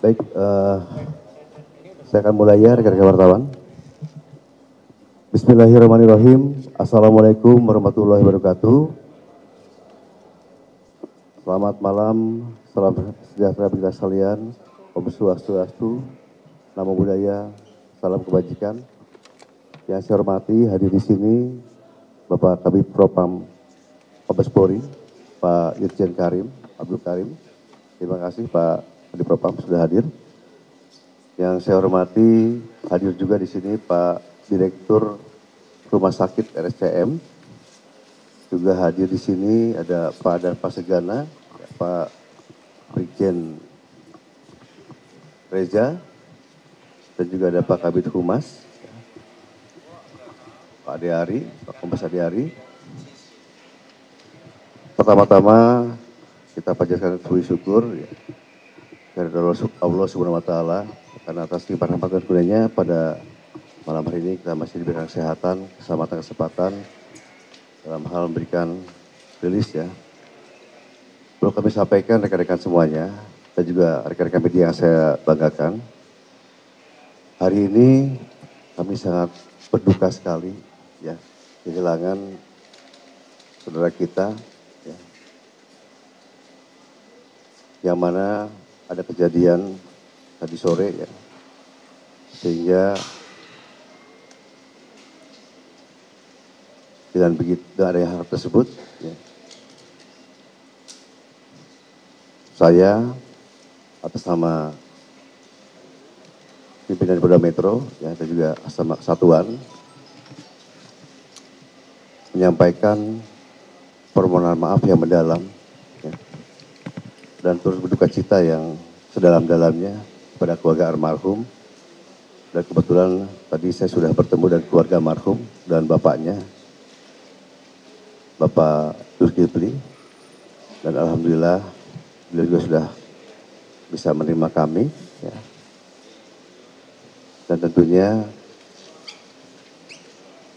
Baik, saya akan mulai ya rekan-rekan wartawan. Bismillahirrahmanirrahim. Assalamualaikum warahmatullahi wabarakatuh. Selamat malam, salam sejahtera bagi kita sekalian. Om Swastiastu, Namo Buddhaya, salam kebajikan. Yang saya hormati hadir di sini Bapak Kabid Propam Mabes Polri, Pak Irjen Karim, Abdul Karim. Terima kasih Pak Kabid Propam sudah hadir. Yang saya hormati hadir juga di sini Pak Direktur Rumah Sakit RSCM. Juga hadir di sini ada Pak Danpa Segana, Pak Brigjen Reza, dan juga ada Pak Kabid Humas, Pak Ade, Pak Kombes Ade. Pertama-tama kita panjatkan puji syukur ya, dari Allah Subhanahu Wa Taala karena atas limpahan rahmat dan kurnianya pada malam hari ini kita masih diberikan kesehatan, keselamatan, kesempatan dalam hal memberikan rilis ya. Perlu kami sampaikan rekan-rekan semuanya dan juga rekan-rekan media yang saya banggakan. Hari ini kami sangat berduka sekali ya kehilangan saudara kita ya, yang mana ada kejadian tadi sore ya, sehingga dengan begitu adanya hal tersebut ya, saya atas nama pimpinan Polda Metro ya, dan juga sama kesatuan menyampaikan permohonan maaf yang mendalam ya, dan turut berduka cita yang sedalam-dalamnya kepada keluarga almarhum. Dan kebetulan tadi saya sudah bertemu dengan keluarga almarhum dan bapaknya, Bapak Zulkifli, dan alhamdulillah beliau juga sudah bisa menerima kami ya. Dan tentunya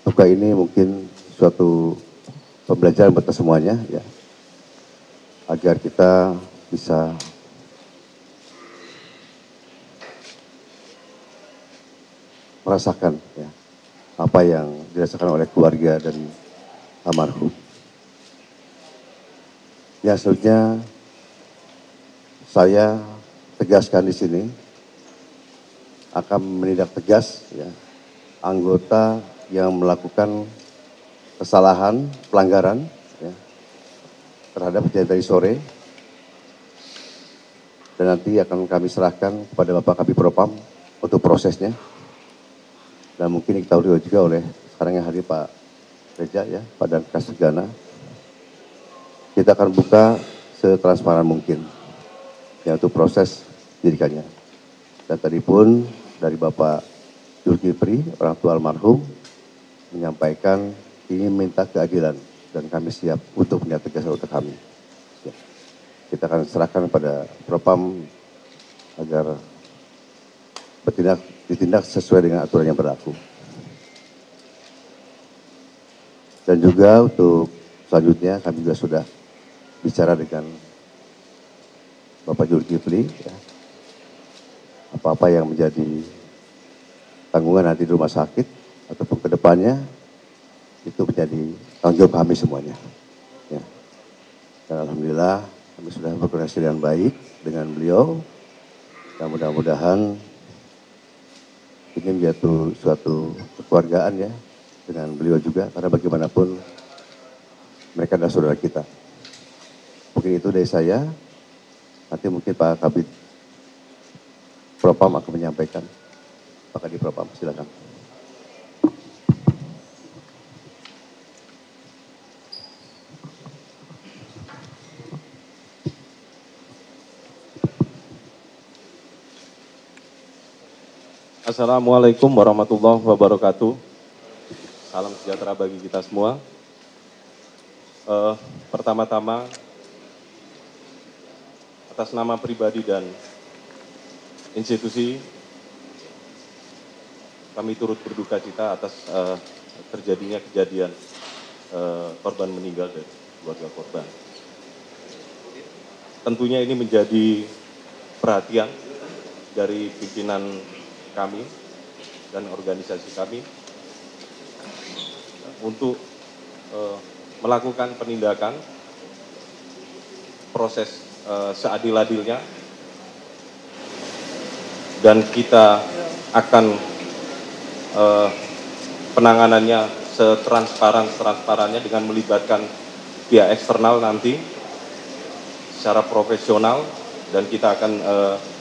duka ini mungkin suatu pembelajaran buat kita semuanya ya, agar kita bisa merasakan ya, apa yang dirasakan oleh keluarga dan almarhum. Ya, selanjutnya saya tegaskan di sini akan menindak tegas ya, anggota yang melakukan kesalahan, pelanggaran ya, terhadap kejadian tadi sore, dan nanti akan kami serahkan kepada Bapak Kabid Propam untuk prosesnya. Dan mungkin diketahui juga oleh sekarang yang hadir Pak Reza ya, Pak Danpa Segana. Kita akan buka setransparan mungkin ya untuk proses penyidikannya. Dan tadi pun dari Bapak Zulkifli, orang tua almarhum, menyampaikan ingin minta keadilan dan kami siap untuk menindak tegas untuk kami. Ya. Kita akan serahkan pada Propam agar ditindak sesuai dengan aturan yang berlaku. Dan juga untuk selanjutnya kami juga sudah bicara dengan Bapak Zulkifli ya, apa-apa yang menjadi tanggungan nanti di rumah sakit ataupun ke depannya itu menjadi tanggung jawab kami semuanya ya. Dan alhamdulillah kami sudah berkoordinasi dengan baik dengan beliau, dan mudah-mudahan ini menjadi suatu kekeluargaan ya dengan beliau juga, karena bagaimanapun mereka adalah saudara kita. Mungkin itu dari saya. Nanti mungkin Pak Kabid Propam akan menyampaikan. Pak Kabid Propam, silakan. Assalamualaikum warahmatullahi wabarakatuh. Salam sejahtera bagi kita semua. Pertama-tama, atas nama pribadi dan institusi, kami turut berduka cita atas terjadinya kejadian korban meninggal dari keluarga korban. Tentunya ini menjadi perhatian dari pimpinan kami dan organisasi kami untuk melakukan penindakan proses seadil-adilnya, dan kita akan penanganannya setransparan-transparannya dengan melibatkan pihak eksternal nanti secara profesional, dan kita akan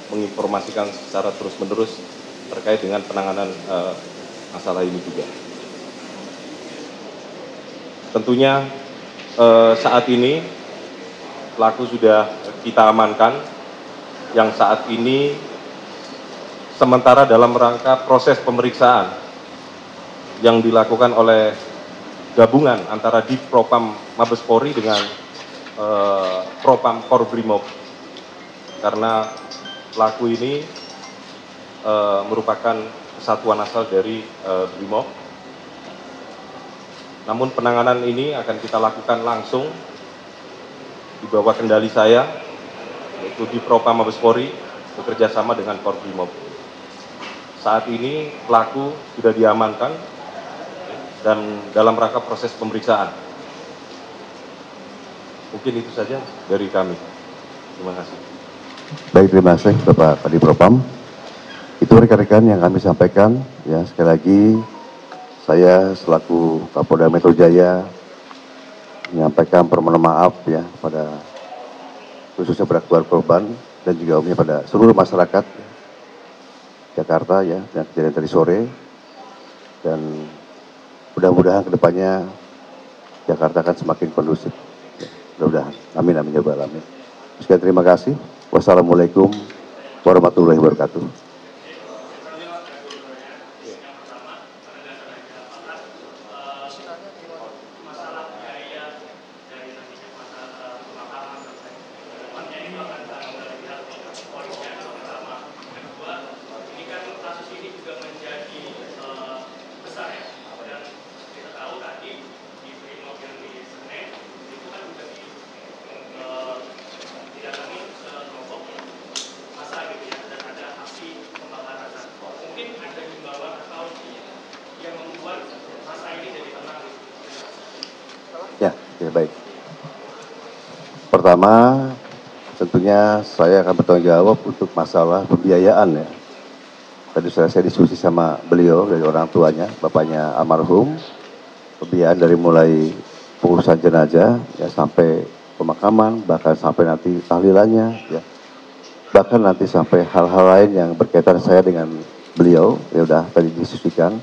menginformasikan secara terus-menerus terkait dengan penanganan masalah ini juga. Tentunya saat ini pelaku sudah kita amankan, yang saat ini sementara dalam rangka proses pemeriksaan yang dilakukan oleh gabungan antara Divpropam Mabes Polri dengan Propam Korbrimob, karena pelaku ini merupakan kesatuan asal dari Brimob. Namun penanganan ini akan kita lakukan langsung di bawah kendali saya, yaitu Divpropam Mabes Polri bekerja sama dengan Korbrimob. Saat ini pelaku sudah diamankan dan dalam rangka proses pemeriksaan. Mungkin itu saja dari kami. Terima kasih. Baik, terima kasih Bapak Kadipropam. Itu rekan-rekan yang kami sampaikan. Ya, sekali lagi saya selaku Kapolda Metro Jaya menyampaikan permohonan maaf ya pada khususnya pada keluarga korban dan juga umumnya pada seluruh masyarakat Jakarta ya yang kejadian tadi sore, dan mudah-mudahan kedepannya Jakarta akan semakin kondusif. Ya, mudah-mudahan. Amin amin ya rabbal alamin. Sekian, terima kasih. Wassalamualaikum warahmatullahi wabarakatuh. Ya, baik. Pertama, tentunya saya akan bertanggung jawab untuk masalah pembiayaan ya. Tadi sudah saya diskusi sama beliau dari orang tuanya, bapaknya almarhum. Pembiayaan dari mulai pengurusan jenazah ya sampai pemakaman, bahkan sampai nanti tahlilannya ya. Bahkan nanti sampai hal-hal lain yang berkaitan saya dengan beliau ya udah tadi diskusikan,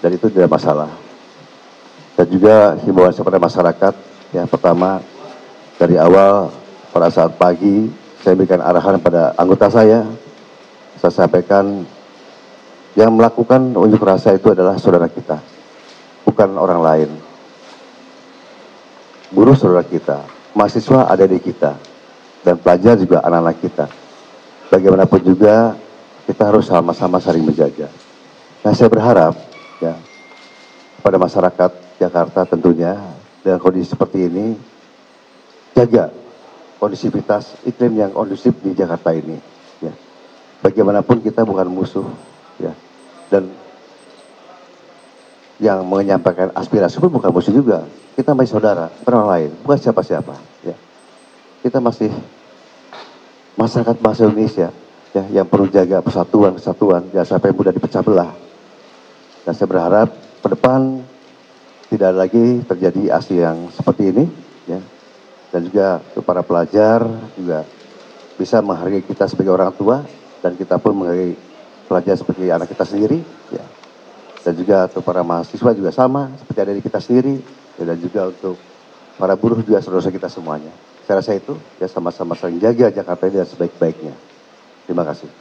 dan itu tidak masalah. Dan juga himbauan kepada masyarakat ya, pertama dari awal pada saat pagi saya berikan arahan pada anggota saya sampaikan yang melakukan unjuk rasa itu adalah saudara kita, bukan orang lain. Buruh saudara kita, mahasiswa adik-adik kita, dan pelajar juga anak-anak kita. Bagaimanapun juga kita harus sama-sama saling menjaga. Nah, saya berharap ya pada masyarakat Jakarta tentunya dengan kondisi seperti ini, jaga kondisivitas iklim yang kondusif di Jakarta ini. Ya. Bagaimanapun kita bukan musuh, ya, dan yang menyampaikan aspirasi pun bukan musuh juga. Kita masih saudara, bukan orang lain, bukan siapa-siapa. Ya. Kita masih masyarakat bangsa Indonesia, ya, yang perlu jaga persatuan, jangan sampai mudah dipecah belah. Dan saya berharap ke depan tidak lagi terjadi aksi yang seperti ini, ya. Dan juga para pelajar juga bisa menghargai kita sebagai orang tua, dan kita pun menghargai pelajar sebagai anak kita sendiri, ya. Dan juga untuk para mahasiswa juga sama seperti adik kita sendiri, ya. Dan juga untuk para buruh juga saudara kita semuanya. Saya rasa itu ya sama-sama saling jaga Jakarta ini dengan sebaik-baiknya. Terima kasih.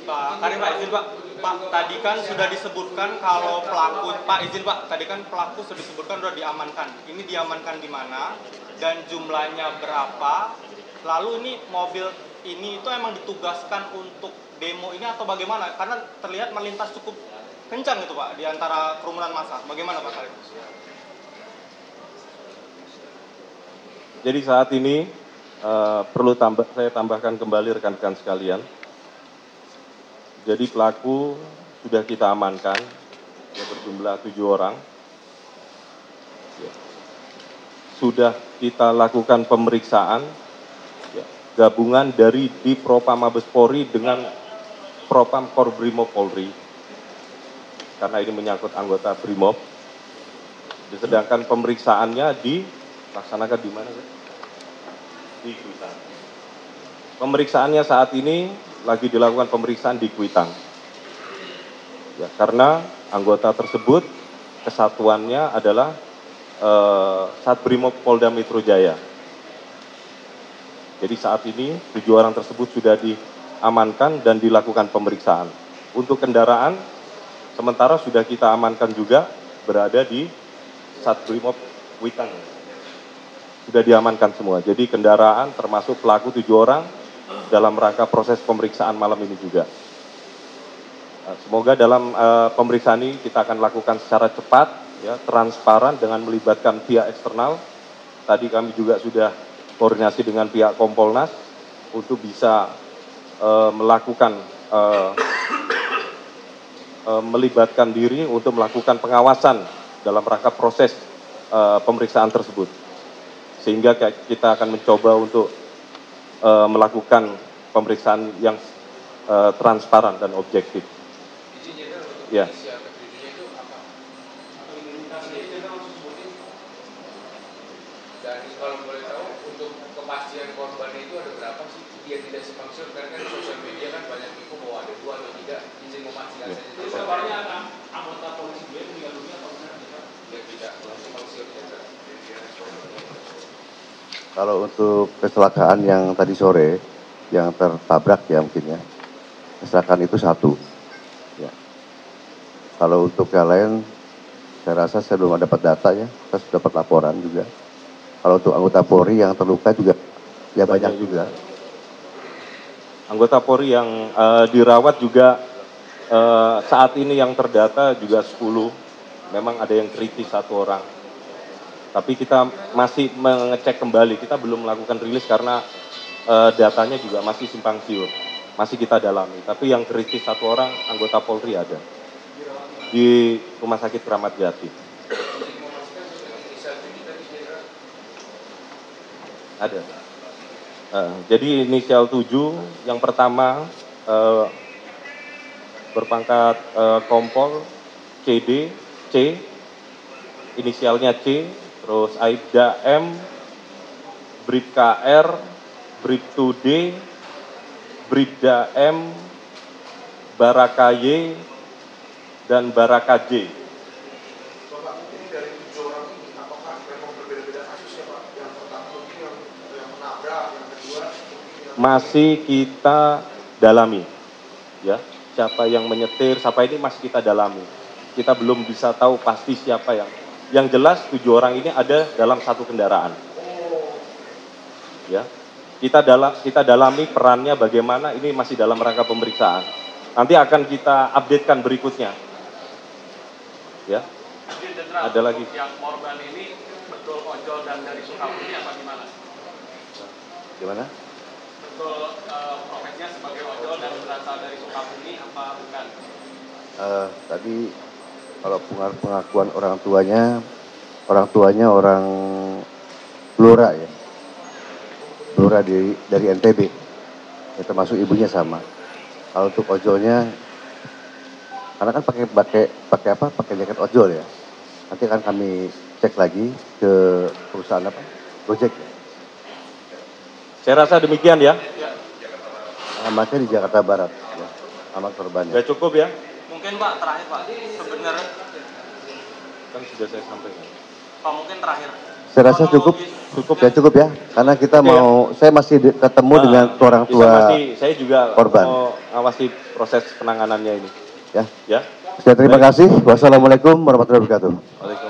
Pak Karim, Pak izin Pak. Pak, tadi kan sudah disebutkan kalau pelaku, Pak izin Pak, tadi kan pelaku sudah disebutkan sudah diamankan. Ini diamankan di mana dan jumlahnya berapa? Lalu ini mobil ini itu emang ditugaskan untuk demo ini atau bagaimana? Karena terlihat melintas cukup kencang gitu Pak di antara kerumunan massa. Bagaimana Pak Karim? Jadi saat ini perlu saya tambahkan kembali rekan-rekan sekalian, Jadi pelaku sudah kita amankan, yang berjumlah 7 orang. Ya. Sudah kita lakukan pemeriksaan, ya, gabungan dari Divpropam Mabes Polri dengan Propam Korbrimob Polri, karena ini menyangkut anggota Brimob. Sedangkan pemeriksaannya dilaksanakan di mana? Di Kuitang. Pemeriksaannya saat ini lagi dilakukan pemeriksaan di Kuitang. Ya, karena anggota tersebut kesatuannya adalah Satbrimob Polda Metro Jaya. Jadi saat ini 7 orang tersebut sudah diamankan dan dilakukan pemeriksaan. Untuk kendaraan, sementara sudah kita amankan juga berada di Satbrimob Kuitang. Sudah diamankan semua. Jadi kendaraan termasuk pelaku 7 orang dalam rangka proses pemeriksaan malam ini juga. Semoga dalam pemeriksaan ini kita akan lakukan secara cepat, ya, transparan dengan melibatkan pihak eksternal. Tadi kami juga sudah koordinasi dengan pihak Kompolnas untuk bisa melakukan melibatkan diri untuk melakukan pengawasan dalam rangka proses pemeriksaan tersebut. Sehingga kita akan mencoba untuk melakukan pemeriksaan yang transparan dan objektif. Ya. Dan kalau boleh tahu untuk kepastian korban itu ada berapa sih? Dia tidak sepangsur karena kan di sosial media kan banyak info bahwa ada 2 atau 3, izin memastikan saja. Itu kabarnya ada anggota polisi dia meninggal dunia atau benar? Dia tidak langsung pangsur. Kalau untuk kecelakaan yang tadi sore, yang tertabrak ya mungkin ya, kecelakaan itu 1. Ya. Kalau untuk yang lain, saya rasa saya belum dapat data ya, saya sudah dapat laporan juga. Kalau untuk anggota Polri yang terluka juga, ya banyak juga. Anggota Polri yang dirawat juga saat ini yang terdata juga 10. Memang ada yang kritis 1 orang. Tapi kita masih mengecek kembali, kita belum melakukan rilis karena datanya juga masih simpang siur. Masih kita dalami. Tapi yang kritis 1 orang anggota Polri ada. Di Rumah Sakit Kramat Jati. Ada. Jadi inisial 7, yang pertama berpangkat Kompol CD, C, inisialnya C, terus Aibda M, Bribka R, Bribtu D, Bribda M, Baraka Y, dan Baraka J. Bapak, ini dari 7 orang ini, apakah memang berbeda-beda kasus ya Pak? Yang pertama mungkin yang menabrak, yang kedua yang... Masih kita dalami, ya. Siapa yang menyetir, siapa ini masih kita dalami. Kita belum bisa tahu pasti siapa yang jelas 7 orang ini ada dalam 1 kendaraan. Ya. Kita dalami perannya bagaimana, ini masih dalam rangka pemeriksaan. Nanti akan kita updatekan berikutnya. Ya. Ada lagi. Yang korban ini betul ojol dan dari Sukabumi apa gimana? Gimana? Betul profesinya sebagai ojol dan berasal dari Sukabumi apa bukan? Tadi kalau pengakuan orang tuanya orang Blora ya, Blora dari NTB, ya, termasuk ibunya sama. Kalau untuk ojolnya, karena kan pakai jaket ojol ya. Nanti akan kami cek lagi ke perusahaan apa, Gojek. Ya. Saya rasa demikian ya. Alamatnya di Jakarta Barat, ya. Alamat korbannya. Sudah cukup ya? Mungkin Pak, terakhir Pak, sebenarnya Kan sudah saya sampaikan. Pak mungkin terakhir. Saya rasa cukup ya, karena kita saya masih ketemu dengan orang tua saya juga korban. mau awasi proses penanganannya ini. Ya. Ya. Terima kasih. Wassalamualaikum warahmatullahi wabarakatuh. Waalaikumsalam.